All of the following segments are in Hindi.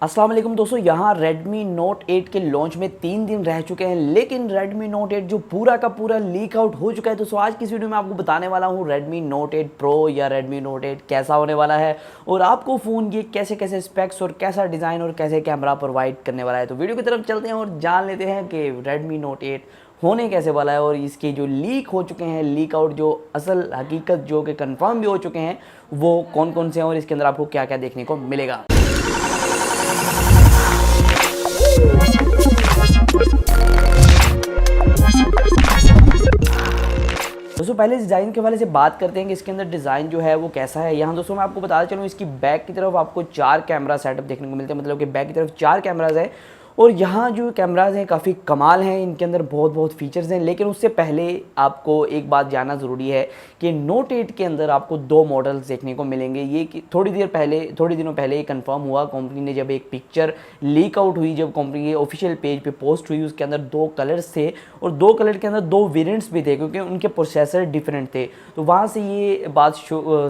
अस्सलाम वालेकुम दोस्तों, यहाँ Redmi Note 8 के लॉन्च में 3 दिन रह चुके हैं, लेकिन Redmi Note 8 जो पूरा का पूरा लीक आउट हो चुका है। दोस्तों आज की इस वीडियो में आपको बताने वाला हूँ Redmi Note 8 Pro या Redmi Note 8 कैसा होने वाला है और आपको फ़ोन ये कैसे कैसे स्पेक्स और कैसा डिज़ाइन और कैसे कैमरा प्रोवाइड करने वाला है। तो वीडियो की तरफ चलते हैं और जान लेते हैं कि Redmi Note 8 होने कैसे वाला है और इसके जो लीक हो चुके हैं, लीक आउट जो असल हकीकत जो कि कंफर्म भी हो चुके हैं, वो कौन कौन से हैं और इसके अंदर आपको क्या क्या देखने को मिलेगा। दोस्तों पहले डिज़ाइन के हवाले से बात करते हैं कि इसके अंदर डिज़ाइन जो है वो कैसा है। यहाँ दोस्तों मैं आपको बताता चलूँ, इसकी बैक की तरफ आपको 4 कैमरा सेटअप देखने को मिलते हैं, मतलब कि बैक की तरफ 4 कैमराज हैं और यहाँ जो कैमराज हैं काफ़ी कमाल हैं, इनके अंदर बहुत फीचर्स हैं। लेकिन उससे पहले आपको एक बात जानना ज़रूरी है कि Note 8 के अंदर आपको 2 मॉडल्स देखने को मिलेंगे। ये कि थोड़ी दिनों पहले ये कंफर्म हुआ, कंपनी ने जब एक पिक्चर लीक आउट हुई, जब कंपनी के ऑफिशियल पेज पे पोस्ट हुई, उसके अंदर 2 कलर्स थे और 2 कलर के अंदर 2 वेरिएंट्स भी थे क्योंकि उनके प्रोसेसर डिफरेंट थे। तो वहाँ से ये बात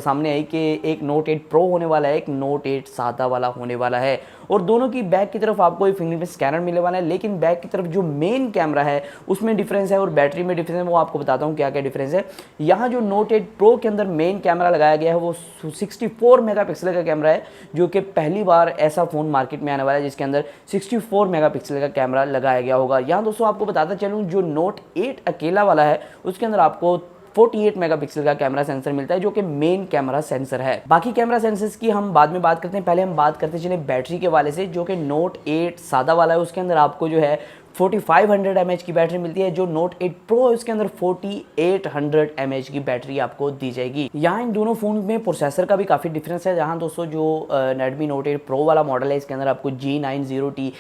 सामने आई कि एक Note 8 Pro होने वाला है, एक Note 8 सादा वाला होने वाला है और दोनों की बैक की तरफ आपको एक फिंगरप्रिंट स्कैनर मिलने वाला है। लेकिन बैक की तरफ जो मेन कैमरा है उसमें डिफरेंस है और बैटरी में डिफरेंस है, वो आपको बताता हूँ क्या क्या डिफरेंस है। यहाँ जो Note 8 Pro के अंदर मेन कैमरा लगाया गया है वो 64 मेगापिक्सल का कैमरा है, जो कि पहली बार ऐसा फ़ोन मार्केट में आने वाला है जिसके अंदर 64 मेगापिक्सल का कैमरा लगाया गया होगा। यहाँ दोस्तों आपको बताता चलूँ, जो Note 8 अकेला वाला है उसके अंदर आपको 48 मेगापिक्सल का कैमरा सेंसर मिलता है, जो कि मेन कैमरा सेंसर है। बाकी कैमरा सेंसर्स की हम बाद में बात करते हैं, पहले हम बात करते चले बैटरी के वाले से। जो कि Note 8 सादा वाला है उसके अंदर आपको जो है 4500 mAh की बैटरी मिलती है। जो Note 8 Pro है उसके अंदर 4800 mAh की बैटरी आपको दी जाएगी। यहाँ इन दोनों फ़ोन में प्रोसेसर का भी काफ़ी डिफरेंस है। जहाँ दोस्तों जो Redmi Note 8 Pro वाला मॉडल है इसके अंदर आपको G90T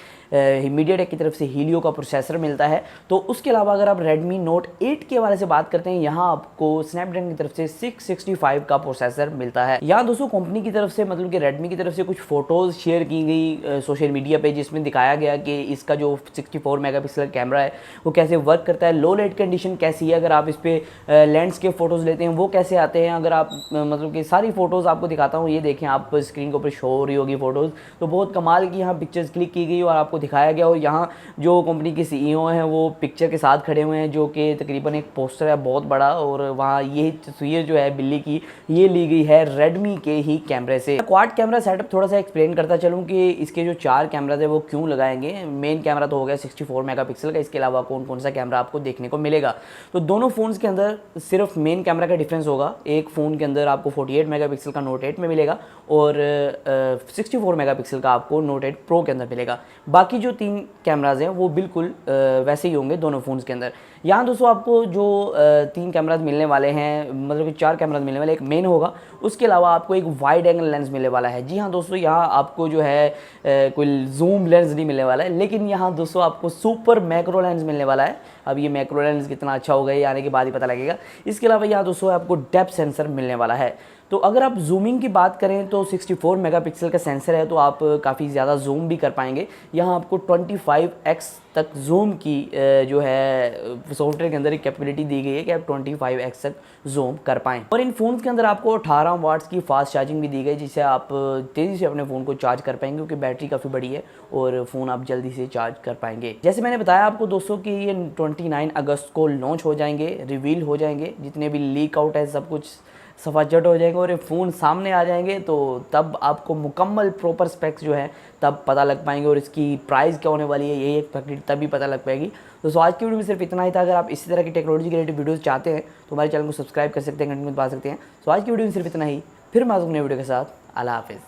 MediaTek की तरफ से हीलियो का प्रोसेसर मिलता है। तो उसके अलावा अगर आप Redmi Note 8 के हवाले से बात करते हैं, यहाँ आपको स्नैपड्रैगन की तरफ से 665 का प्रोसेसर मिलता है। यहाँ दोस्तों कंपनी की तरफ से, मतलब कि Redmi की तरफ से कुछ फ़ोटोज़ शेयर की गई सोशल मीडिया पे, जिसमें दिखाया गया कि इसका जो 64 मेगापिक्सल कैमरा है वो कैसे वर्क करता है, लो लाइट कंडीशन कैसी है, अगर आप इस पर लैंडस्केप फ़ोटोज़ लेते हैं वो कैसे आते हैं। अगर आप मतलब कि सारी फ़ोटोज़ आपको दिखाता हूँ, ये देखें आप स्क्रीन के ऊपर शो हो रही होगी फ़ोटोज़, तो बहुत कमाल की यहाँ पिक्चर्स क्लिक की गई और आपको दिखाया गया। और यहाँ जो कंपनी के CEO हैं वो पिक्चर के साथ खड़े हुए हैं, जो कि तकरीबन एक पोस्टर है बहुत बड़ा, और वहाँ ये तस्वीर जो है बिल्ली की, ये ली गई है Redmi के ही कैमरे से। क्वाड कैमरा सेटअप थोड़ा सा एक्सप्लेन करता चलूँ कि इसके जो 4 कैमराज है वो क्यों लगाएंगे। मेन कैमरा तो हो गया 64 मेगापिक्सल का, इसके अलावा कौन कौन सा कैमरा आपको देखने को मिलेगा। तो दोनों फ़ोन्स के अंदर सिर्फ मेन कैमरा का डिफरेंस होगा। एक फ़ोन के अंदर आपको 48 मेगापिक्सल का Note 8 में मिलेगा और 64 मेगापिक्सल का आपको Note 8 Pro के अंदर मिलेगा। बाकी जो 3 कैमराज हैं वो बिल्कुल वैसे ही होंगे दोनों फ़ोन्स के अंदर। यहाँ दोस्तों आपको जो 3 कैमराज मिलने वाले हैं, मतलब कि 4 कैमराज मिलने वाले, एक मेन होगा, उसके अलावा आपको एक वाइड एंगल लेंस मिलने वाला है। जी हाँ दोस्तों, यहाँ आपको जो है कोई जूम लेंस नहीं मिलने वाला है, लेकिन यहाँ दोस्तों आपको सुपर मैक्रो लेंस मिलने वाला है। अब ये मैक्रो लेंस कितना अच्छा होगा ये आने के बाद ही पता लगेगा। इसके अलावा यहाँ दोस्तों आपको डेप्थ सेंसर मिलने वाला है। तो अगर आप जूमिंग की बात करें तो 64 मेगापिक्सल का सेंसर है, तो आप काफ़ी ज़्यादा जूम भी कर पाएंगे। यहाँ आपको 25x तक जूम की जो है सॉफ्टवेयर के अंदर एक कैपेबिलिटी दी गई है कि आप 25x तक जूम कर पाएँ। और इन फ़ोन्स के अंदर आपको 18 वाट्स की फास्ट चार्जिंग भी दी गई, जिससे आप तेज़ी से अपने फ़ोन को चार्ज कर पाएंगे, क्योंकि बैटरी काफ़ी बड़ी है और फ़ोन आप जल्दी से चार्ज कर पाएंगे। जैसे मैंने बताया आपको दोस्तों कि ये 29 अगस्त को लॉन्च हो जाएंगे, रिवील हो जाएंगे, जितने भी लीक आउट है सब कुछ सफाचट हो जाएंगे और ये फ़ोन सामने आ जाएंगे। तो तब आपको मुकम्मल प्रॉपर स्पेक्स जो है तब पता लग पाएंगे और इसकी प्राइस क्या होने वाली है ये एक फैक्ट्री तभी पता लग पाएगी। तो आज की वीडियो में सिर्फ इतना ही था। अगर आप इसी तरह की टेक्नोलॉजी के रिलेटेड वीडियोस चाहते हैं तो हमारे चैनल को सब्सक्राइब कर सकते हैं, घंटे में पा सकते हैं। तो आज की वीडियो में सिर्फ इतना ही, फिर मैं नए वीडियो के साथ। अल्लाह हाफिज़।